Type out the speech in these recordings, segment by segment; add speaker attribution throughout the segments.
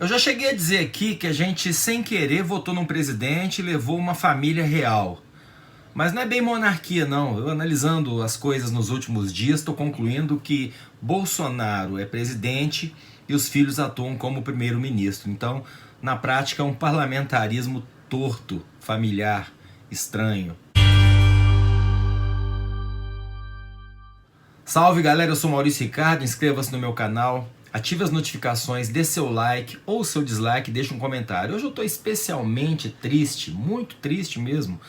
Speaker 1: Eu já cheguei a dizer aqui que a gente, sem querer, votou num presidente e levou uma família real. Mas não é bem monarquia, não. Eu, analisando as coisas nos últimos dias, estou concluindo que Bolsonaro é presidente e os filhos atuam como primeiro-ministro. Então, na prática, é um parlamentarismo torto, familiar, estranho. Salve, galera, eu sou Maurício Ricardo, inscreva-se no meu canal, ative as notificações, dê seu like ou seu dislike, deixe um comentário. Hoje eu estou especialmente triste, muito triste mesmo,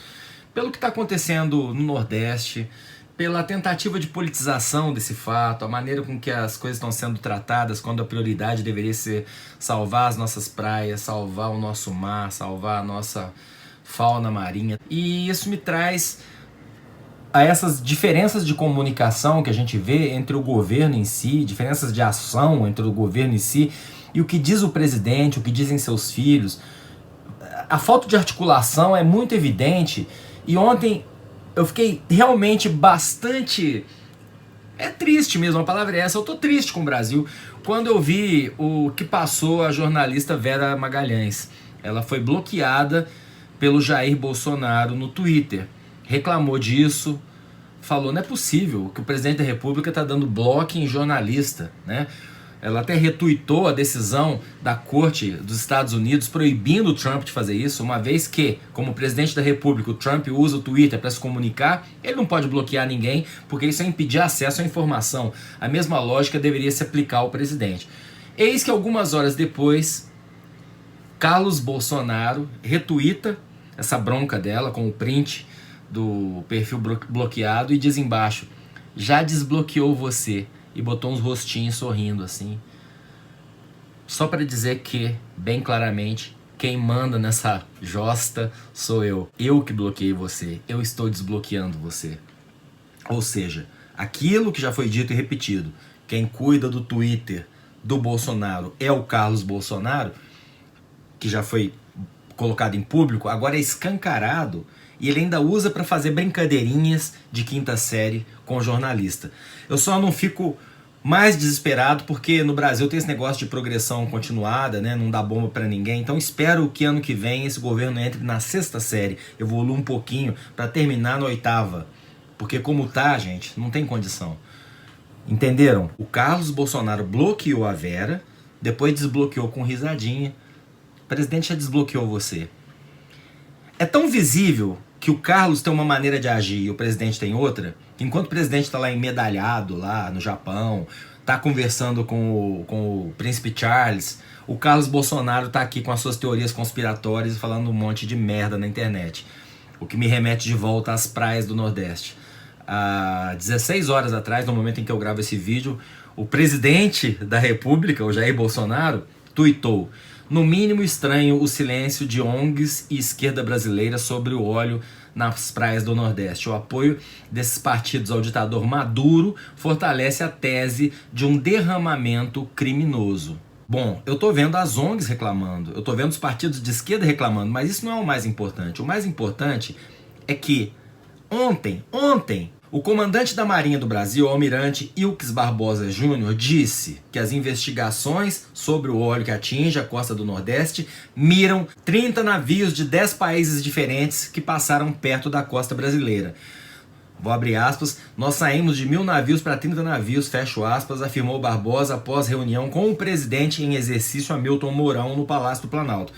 Speaker 1: pelo que está acontecendo no Nordeste, pela tentativa de politização desse fato, a maneira com que as coisas estão sendo tratadas, quando a prioridade deveria ser salvar as nossas praias, salvar o nosso mar, salvar a nossa fauna marinha. E isso me traz a essas diferenças de comunicação que a gente vê entre o governo em si, diferenças de ação entre o governo em si e o que diz o presidente, o que dizem seus filhos. A falta de articulação é muito evidente e ontem eu fiquei realmente bastante... É triste mesmo, a palavra é essa, eu tô triste com o Brasil quando eu vi o que passou a jornalista Vera Magalhães. Ela foi bloqueada pelo Jair Bolsonaro no Twitter. Reclamou disso, falou, não é possível que o presidente da República está dando bloco em jornalista, né? Ela até retuitou a decisão da Corte dos Estados Unidos proibindo o Trump de fazer isso, uma vez que, como presidente da República, o Trump usa o Twitter para se comunicar, ele não pode bloquear ninguém, porque isso é impedir acesso à informação. A mesma lógica deveria se aplicar ao presidente. Eis que algumas horas depois, Carlos Bolsonaro retuita essa bronca dela com o print do perfil bloqueado e diz embaixo, já desbloqueou você, e botou uns rostinhos sorrindo assim, só para dizer que, bem claramente, quem manda nessa josta sou eu que bloqueei você, eu estou desbloqueando você. Ou seja, aquilo que já foi dito e repetido, quem cuida do Twitter do Bolsonaro é o Carlos Bolsonaro, que já foi colocado em público, agora é escancarado. E ele ainda usa para fazer brincadeirinhas de quinta série com o jornalista. Eu só não fico mais desesperado porque no Brasil tem esse negócio de progressão continuada, né? Não dá bomba para ninguém. Então espero que ano que vem esse governo entre na sexta série, evolua um pouquinho para terminar na oitava. Porque como tá, gente, não tem condição. Entenderam? O Carlos Bolsonaro bloqueou a Vera, depois desbloqueou com risadinha. O presidente já desbloqueou você. É tão visível que o Carlos tem uma maneira de agir e o presidente tem outra, que enquanto o presidente está lá emedalhado, lá no Japão, está conversando com o príncipe Charles, o Carlos Bolsonaro está aqui com as suas teorias conspiratórias e falando um monte de merda na internet. O que me remete de volta às praias do Nordeste. Há 16 horas atrás, no momento em que eu gravo esse vídeo, o presidente da República, o Jair Bolsonaro, tuitou: no mínimo estranho o silêncio de ONGs e esquerda brasileira sobre o óleo nas praias do Nordeste. O apoio desses partidos ao ditador Maduro fortalece a tese de um derramamento criminoso. Bom, eu tô vendo as ONGs reclamando, eu tô vendo os partidos de esquerda reclamando, mas isso não é o mais importante. O mais importante é que ontem, o comandante da Marinha do Brasil, o almirante Ilques Barbosa Júnior, disse que as investigações sobre o óleo que atinge a costa do Nordeste miram 30 navios de 10 países diferentes que passaram perto da costa brasileira. Vou abrir aspas, nós saímos de 1000 navios para 30 navios, fecho aspas, afirmou Barbosa após reunião com o presidente em exercício Hamilton Mourão no Palácio do Planalto.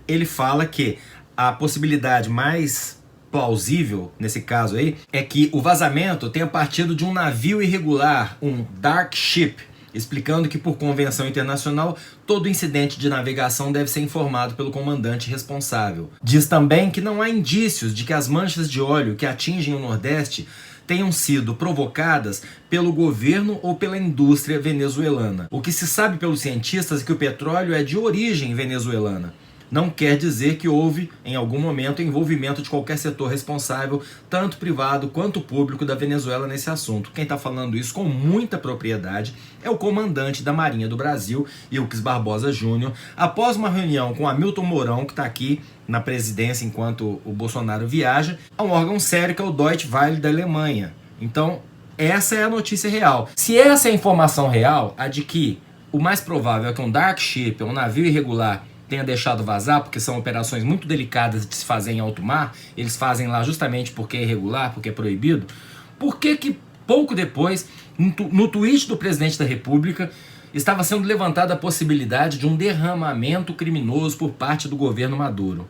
Speaker 1: Ele fala que a possibilidade mais plausível, nesse caso aí, é que o vazamento tenha partido de um navio irregular, um dark ship, explicando que por convenção internacional, todo incidente de navegação deve ser informado pelo comandante responsável. Diz também que não há indícios de que as manchas de óleo que atingem o Nordeste tenham sido provocadas pelo governo ou pela indústria venezuelana. O que se sabe pelos cientistas é que o petróleo é de origem venezuelana. Não quer dizer que houve, em algum momento, envolvimento de qualquer setor responsável, tanto privado quanto público da Venezuela nesse assunto. Quem está falando isso com muita propriedade é o comandante da Marinha do Brasil, Ilques Barbosa Júnior, após uma reunião com Hamilton Mourão, que está aqui na presidência enquanto o Bolsonaro viaja, a um órgão sério que é o Deutsche Welle da Alemanha. Então, essa é a notícia real. Se essa é a informação real, a de que o mais provável é que um dark ship, um navio irregular, tenha deixado vazar, porque são operações muito delicadas de se fazer em alto mar, eles fazem lá justamente porque é irregular, porque é proibido. Por que pouco depois, no tweet do presidente da República, estava sendo levantada a possibilidade de um derramamento criminoso por parte do governo Maduro?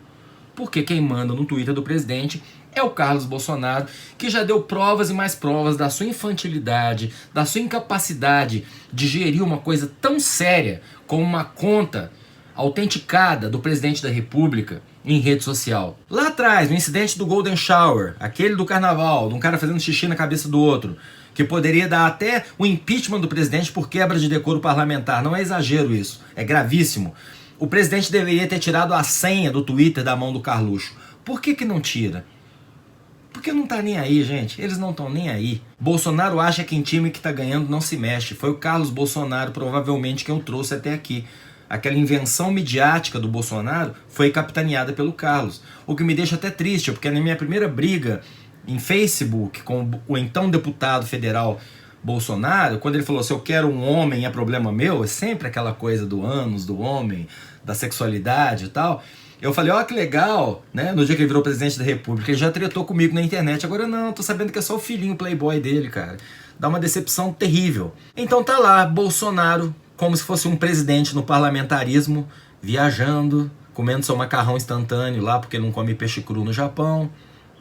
Speaker 1: Porque quem manda no Twitter do presidente é o Carlos Bolsonaro, que já deu provas e mais provas da sua infantilidade, da sua incapacidade de gerir uma coisa tão séria como uma conta autenticada do presidente da República em rede social. Lá atrás, no incidente do Golden Shower, aquele do carnaval, de um cara fazendo xixi na cabeça do outro, que poderia dar até o impeachment do presidente por quebra de decoro parlamentar. Não é exagero isso, é gravíssimo. O presidente deveria ter tirado a senha do Twitter da mão do Carluxo. Por que não tira? Porque não tá nem aí, gente. Eles não estão nem aí. Bolsonaro acha que em time que tá ganhando não se mexe. Foi o Carlos Bolsonaro, provavelmente, quem o trouxe até aqui. Aquela invenção midiática do Bolsonaro foi capitaneada pelo Carlos. O que me deixa até triste, porque na minha primeira briga em Facebook com o então deputado federal Bolsonaro, quando ele falou, se eu quero um homem é problema meu, é sempre aquela coisa do ânus, do homem, da sexualidade e tal. Eu falei, ó, que legal, né? No dia que ele virou presidente da República, ele já tretou comigo na internet. Agora não, tô sabendo que é só o filhinho playboy dele, cara. Dá uma decepção terrível. Então tá lá, Bolsonaro, como se fosse um presidente no parlamentarismo, viajando, comendo seu macarrão instantâneo lá, porque ele não come peixe cru no Japão,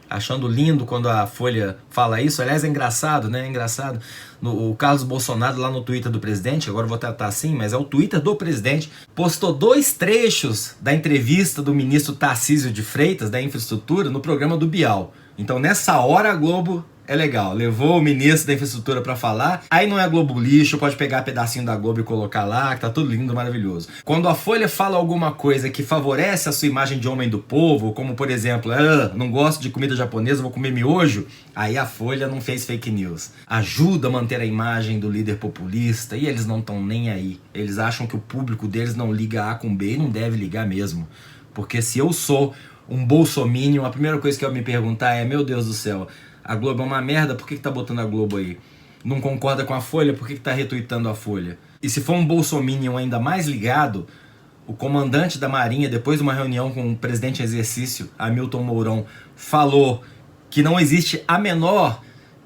Speaker 1: achando lindo quando a Folha fala isso. Aliás, é engraçado, né? É engraçado. O Carlos Bolsonaro, lá no Twitter do presidente, agora eu vou tratar assim, mas é o Twitter do presidente, postou 2 trechos da entrevista do ministro Tarcísio de Freitas, da Infraestrutura, no programa do Bial. Então, nessa hora, a Globo é legal. Levou o ministro da Infraestrutura pra falar. Aí não é Globo lixo, pode pegar pedacinho da Globo e colocar lá, que tá tudo lindo, maravilhoso. Quando a Folha fala alguma coisa que favorece a sua imagem de homem do povo, como por exemplo, não gosto de comida japonesa, vou comer miojo, aí a Folha não fez fake news. Ajuda a manter a imagem do líder populista e eles não estão nem aí. Eles acham que o público deles não liga A com B e não deve ligar mesmo. Porque se eu sou um bolsominion, a primeira coisa que eu me perguntar é, meu Deus do céu, a Globo é uma merda, por que tá botando a Globo aí? Não concorda com a Folha, por que tá retweetando a Folha? E se for um bolsominion ainda mais ligado, o comandante da Marinha, depois de uma reunião com o presidente em exercício, Hamilton Mourão, falou que não existe a menor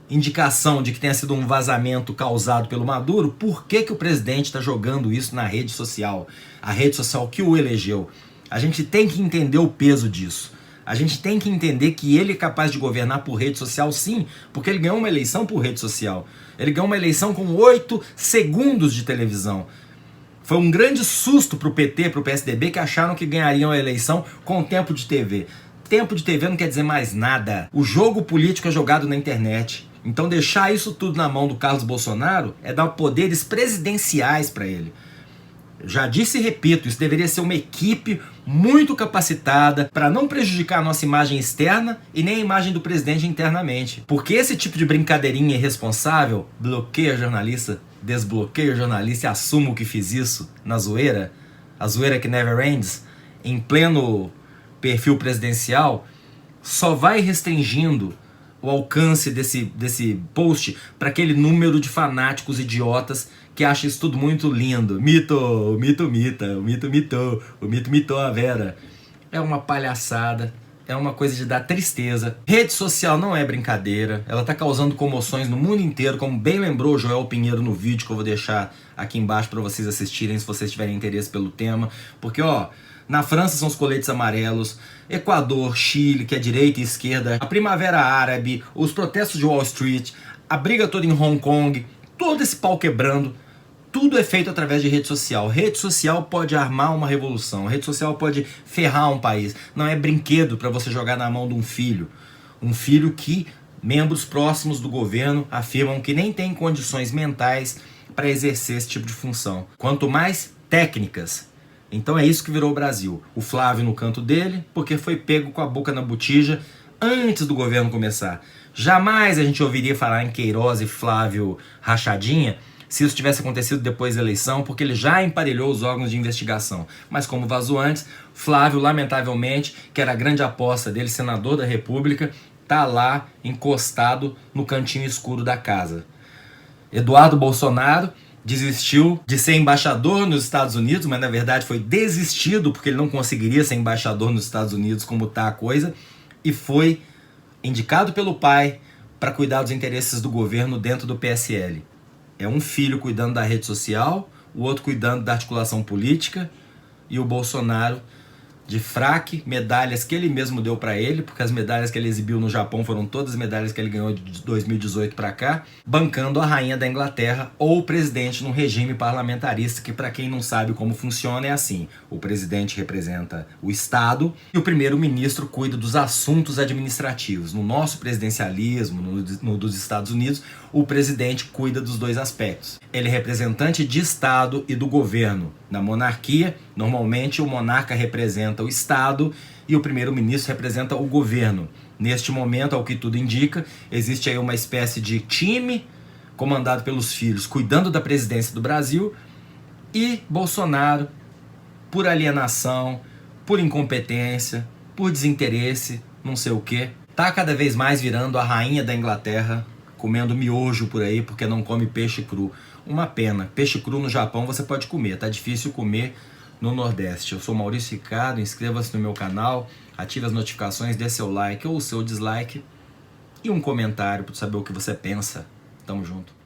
Speaker 1: indicação de que tenha sido um vazamento causado pelo Maduro. Por que o presidente está jogando isso na rede social? A rede social que o elegeu. A gente tem que entender o peso disso. A gente tem que entender que ele é capaz de governar por rede social, sim, porque ele ganhou uma eleição por rede social. Ele ganhou uma eleição com 8 segundos de televisão. Foi um grande susto para o PT, para o PSDB, que acharam que ganhariam a eleição com tempo de TV. Tempo de TV não quer dizer mais nada. O jogo político é jogado na internet. Então deixar isso tudo na mão do Carlos Bolsonaro é dar poderes presidenciais para ele. Já disse e repito, isso deveria ser uma equipe muito capacitada para não prejudicar a nossa imagem externa e nem a imagem do presidente internamente. Porque esse tipo de brincadeirinha irresponsável, bloqueia jornalista, desbloqueia jornalista e assumo que fiz isso na zoeira, a zoeira que never ends, em pleno perfil presidencial, só vai restringindo o alcance desse post para aquele número de fanáticos idiotas que acha isso tudo muito lindo. Mito, o mito mita, o mito mitou, o mito mitou a Vera. É uma palhaçada, é uma coisa de dar tristeza. Rede social não é brincadeira, ela tá causando comoções no mundo inteiro, como bem lembrou o Joel Pinheiro no vídeo que eu vou deixar aqui embaixo para vocês assistirem, se vocês tiverem interesse pelo tema. Porque, ó, na França são os coletes amarelos, Equador, Chile, que é direita e esquerda, a Primavera Árabe, os protestos de Wall Street, a briga toda em Hong Kong, todo esse pau quebrando, tudo é feito através de rede social. Rede social pode armar uma revolução, rede social pode ferrar um país. Não é brinquedo para você jogar na mão de um filho. Um filho que membros próximos do governo afirmam que nem tem condições mentais para exercer esse tipo de função. Quanto mais técnicas. Então é isso que virou o Brasil. O Flávio no canto dele, porque foi pego com a boca na botija antes do governo começar. Jamais a gente ouviria falar em Queiroz e Flávio rachadinha se isso tivesse acontecido depois da eleição, porque ele já emparelhou os órgãos de investigação. Mas como vazou antes, Flávio, lamentavelmente, que era a grande aposta dele, senador da República, tá lá encostado no cantinho escuro da casa. Eduardo Bolsonaro desistiu de ser embaixador nos Estados Unidos, mas na verdade foi desistido porque ele não conseguiria ser embaixador nos Estados Unidos como tá a coisa, e foi indicado pelo pai para cuidar dos interesses do governo dentro do PSL. É um filho cuidando da rede social, o outro cuidando da articulação política, e o Bolsonaro de fraque, medalhas que ele mesmo deu para ele, porque as medalhas que ele exibiu no Japão foram todas medalhas que ele ganhou de 2018 para cá, bancando a rainha da Inglaterra ou o presidente num regime parlamentarista que, para quem não sabe como funciona, é assim: o presidente representa o Estado e o primeiro-ministro cuida dos assuntos administrativos. No nosso presidencialismo, no dos Estados Unidos, o presidente cuida dos dois aspectos. Ele é representante de Estado e do governo. Na monarquia, normalmente o monarca representa o Estado e o primeiro-ministro representa o governo. Neste momento, ao que tudo indica, existe aí uma espécie de time comandado pelos filhos cuidando da presidência do Brasil, e Bolsonaro, por alienação, por incompetência, por desinteresse, não sei o que, tá cada vez mais virando a rainha da Inglaterra, comendo miojo por aí porque não come peixe cru. Uma pena. Peixe cru no Japão você pode comer, tá difícil comer no Nordeste. Eu sou Maurício Ricardo, inscreva-se no meu canal, ative as notificações, dê seu like ou o seu dislike e um comentário para saber o que você pensa. Tamo junto.